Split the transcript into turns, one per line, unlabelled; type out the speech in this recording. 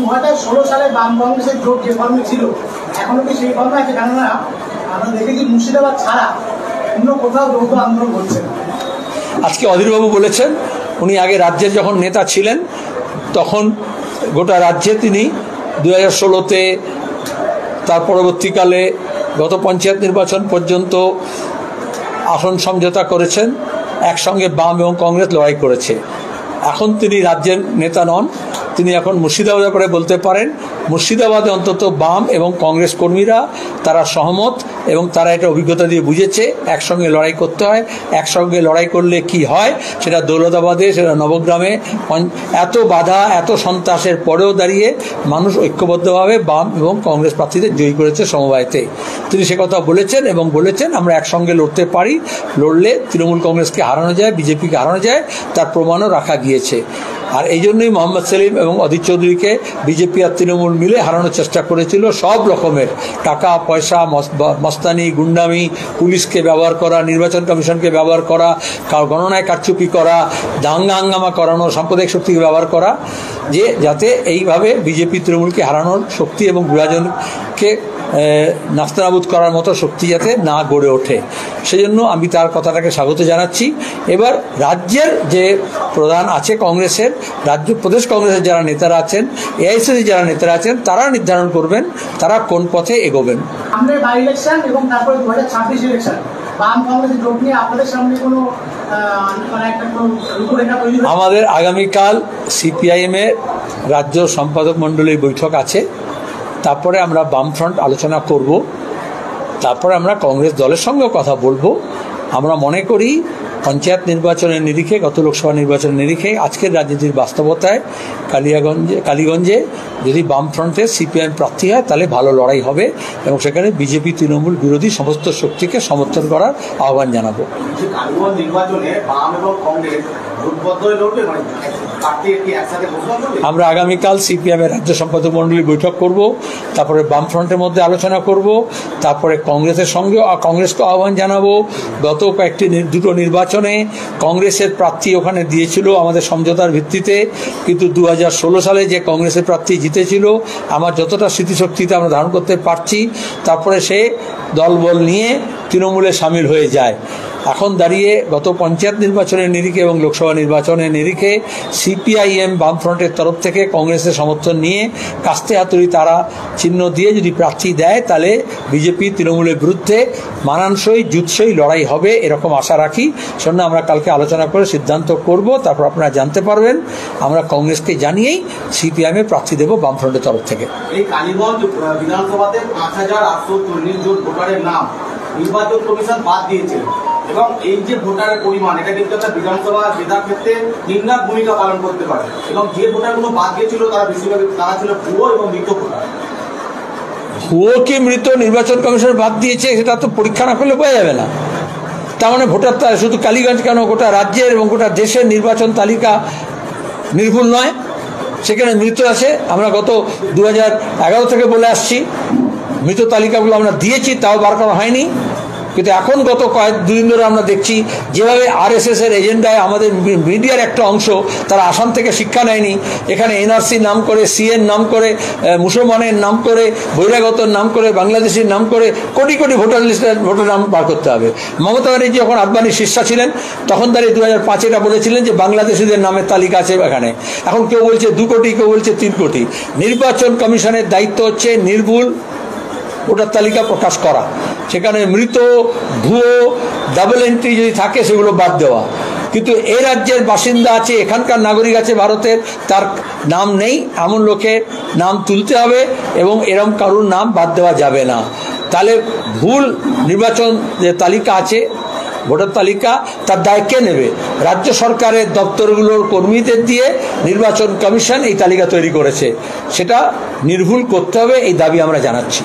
2016 সালে বাম কংগ্রেসের জোট যে ফর্মে ছিল এখনো কি সেই ফর্মে আছে? কেননা আমরা দেখেছি মুর্শিদাবাদ ছাড়া অন্য কোথাও যৌথ আন্দোলন হচ্ছে না।
আজকে অধীরবাবু বলেছেন, উনি আগে রাজ্যের যখন নেতা ছিলেন তখন গোটা রাজ্যে তিনি 2016-তে, তার পরবর্তীকালে গত পঞ্চায়েত নির্বাচন পর্যন্ত আসন সমঝোতা করেছেন, একসঙ্গে বাম এবং কংগ্রেস লড়াই করেছে। এখন তিনি রাজ্যের নেতা নন, তিনি এখন মুর্শিদাবাদের ব্যাপারে বলতে পারেন। মুর্শিদাবাদে অন্তত বাম এবং কংগ্রেস কর্মীরা তারা সহমত এবং তারা এটা অভিজ্ঞতা দিয়ে বুঝেছে একসঙ্গে লড়াই করতে হয়। একসঙ্গে লড়াই করলে কি হয়, সেটা দৌলতাবাদে, সেটা নবগ্রামে এত বাধা, এত সন্ত্রাসের পরেও দাঁড়িয়ে মানুষ ঐক্যবদ্ধভাবে বাম এবং কংগ্রেস প্রার্থীদের জয়ী করেছে সমবায়তে। তিনি সে কথা বলেছেন এবং বলেছেন আমরা একসঙ্গে লড়তে পারি, লড়লে তৃণমূল কংগ্রেসকে হারানো যায়, বিজেপিকে হারানো যায়, তার প্রমাণও রাখা গিয়েছে। আর এই জন্যই মোহাম্মদ সেলিম এবং অধীর চৌধুরীকে বিজেপি আর তৃণমূল মিলে হারানোর চেষ্টা করেছিল। সব রকমের টাকা পয়সা, মস্তানি, গুন্ডামি, পুলিশকে ব্যবহার করা, নির্বাচন কমিশনকে ব্যবহার করা, গণনায় কারচুপি করা, দাঙ্গা হাঙ্গামা করানো, সাম্প্রদায়িক শক্তিকে ব্যবহার করা, যে যাতে এইভাবে বিজেপি তৃণমূলকে হারানোর শক্তি এবং বিভাজনকে নাস্তানাবুদ করার মতো শক্তি যাতে না গড়ে ওঠে। সেজন্য আমি তার কথাটাকে স্বাগত জানাচ্ছি। এবার রাজ্যের যে প্রধান আছে কংগ্রেসের, রাজ্য প্রদেশ কংগ্রেসের যারা নেতারা আছেন, এআইসিসি যারা নেতারা আছেন, তারা নির্ধারণ করবেন তারা কোন পথে এগোবেন।
আমাদের বাই ইলেকশন এবং তারপরে 2026 ইলেকশন, বাম কংগ্রেসের জোট নিয়ে আপনাদের সামনে কোনো
আমাদের আগামীকাল সিপিআইএমের রাজ্য সম্পাদক মণ্ডলীর বৈঠক আছে। তারপরে আমরা বামফ্রন্ট আলোচনা করব, তারপরে আমরা কংগ্রেস দলের সঙ্গেও কথা বলবো। আমরা মনে করি পঞ্চায়েত নির্বাচনের নিরিখে, গত লোকসভা নির্বাচনের নিরিখে, আজকের রাজনীতির বাস্তবতায় কালীগঞ্জে যদি বামফ্রন্টের সিপিআইএম প্রার্থী হয় তাহলে ভালো লড়াই হবে এবং সেখানে বিজেপি তৃণমূল বিরোধী সমস্ত শক্তিকে সমর্থন করার আহ্বান জানাবো। আমরা আগামীকাল সিপিএমের রাজ্য সম্পাদক মণ্ডলী বৈঠক করব, তারপরে বামফ্রন্টের মধ্যে আলোচনা করব, তারপরে কংগ্রেসের সঙ্গেও কংগ্রেসকে আহ্বান জানাবো। গত দুটো নির্বাচনে কংগ্রেসের প্রার্থী ওখানে দিয়েছিল আমাদের সমঝোতার ভিত্তিতে, কিন্তু 2016 সালে যে কংগ্রেসের প্রার্থী জিতেছিল, আমার যতটা স্মৃতিশক্তিতে আমরা ধারণ করতে পারছি, তারপরে সে দলবল নিয়ে তৃণমূলে সামিল হয়ে যায়। এখন দাঁড়িয়ে গত পঞ্চায়েত নির্বাচনের নিরিখে এবং লোকসভা নির্বাচনের নিরিখে সিপিআইএম বামফ্রন্টের তরফ থেকে কংগ্রেসের সমর্থন নিয়ে কাস্তে হাতুড়ি তারা চিহ্ন দিয়ে যদি প্রার্থী দেয় তাহলে বিজেপি তৃণমূলের বিরুদ্ধে মানানসই জুৎসই লড়াই হবে, এরকম আশা রাখি। সেজন্য আমরা কালকে আলোচনা করে সিদ্ধান্ত করব, তারপর আপনারা জানতে পারবেন। আমরা কংগ্রেসকে জানিয়েই সিপিআইএম এর প্রার্থী দেব বামফ্রন্টের তরফ থেকে।
এই কালীগঞ্জ বিধানসভাতে 5840 জন ভোটারের নাম নির্বাচন কমিশন বাদ দিয়েছে এবং এই যে ভোটারের পরিমাণ, এটা কিন্তু একটা বিধানসভা জেতার ক্ষেত্রে নির্ণায়ক ভূমিকা পালন করতে পারে এবং যে ভোটারগুলো বাদ দিয়েছিল তারা বেশিরভাগ তারা ছিল ভুয়ো এবং মৃত ভোটার।
ভুয়ো কি মৃত নির্বাচন কমিশন বাদ দিয়েছে সেটা তো পরীক্ষা না করলে বোঝা যাবে না। তার মানে ভোটার শুধু কালীগঞ্জ কেন, গোটা রাজ্যের এবং গোটা দেশের নির্বাচন তালিকা নির্ভুল নয়, সেখানে মৃত আছে। আমরা গত 2011 থেকে বলে আসছি, মৃত তালিকাগুলো আমরা দিয়েছি, তাও বার করা হয়নি। কিন্তু এখন গত দুদিন ধরে আমরা দেখছি যেভাবে আরএসএস এর এজেন্ডায় আমাদের মিডিয়ার একটা অংশ তারা আসাম থেকে শিক্ষা নেয়নি, এখানে এনআরসির নাম করে, সিএর নাম করে, মুসলমানের নাম করে, বহিরাগতর নাম করে, বাংলাদেশের নাম করে কোটি কোটি ভোটার লিস্টের ভোটার নাম বার করতে হবে। মমতা ব্যানার্জি যখন আদবানির শীর্ষা ছিলেন তখন তারা 2005 এটা বলেছিলেন যে বাংলাদেশিদের নামের তালিকা আছে এখানে। এখন কেউ বলছে 2 কোটি, কেউ বলছে 3 কোটি। নির্বাচন কমিশনের দায়িত্ব হচ্ছে নির্ভুল ভোটার তালিকা প্রকাশ করা, সেখানে মৃত, ভুয়ো, ডাবল এন্ট্রি যদি থাকে সেগুলো বাদ দেওয়া। কিন্তু এই রাজ্যের বাসিন্দা আছে, এখানকার নাগরিক আছে ভারতের, তার নাম নেই এমন লোকের নাম তুলতে হবে এবং এরকম কারোর নাম বাদ দেওয়া যাবে না। তাহলে ভুল নির্বাচন যে তালিকা আছে, ভোটার তালিকা, তার দায় কে নেবে? রাজ্য সরকারের দপ্তরগুলোর কর্মীদের দিয়ে নির্বাচন কমিশন এই তালিকা তৈরি করেছে, সেটা নির্ভুল করতে হবে, এই দাবি আমরা জানাচ্ছি।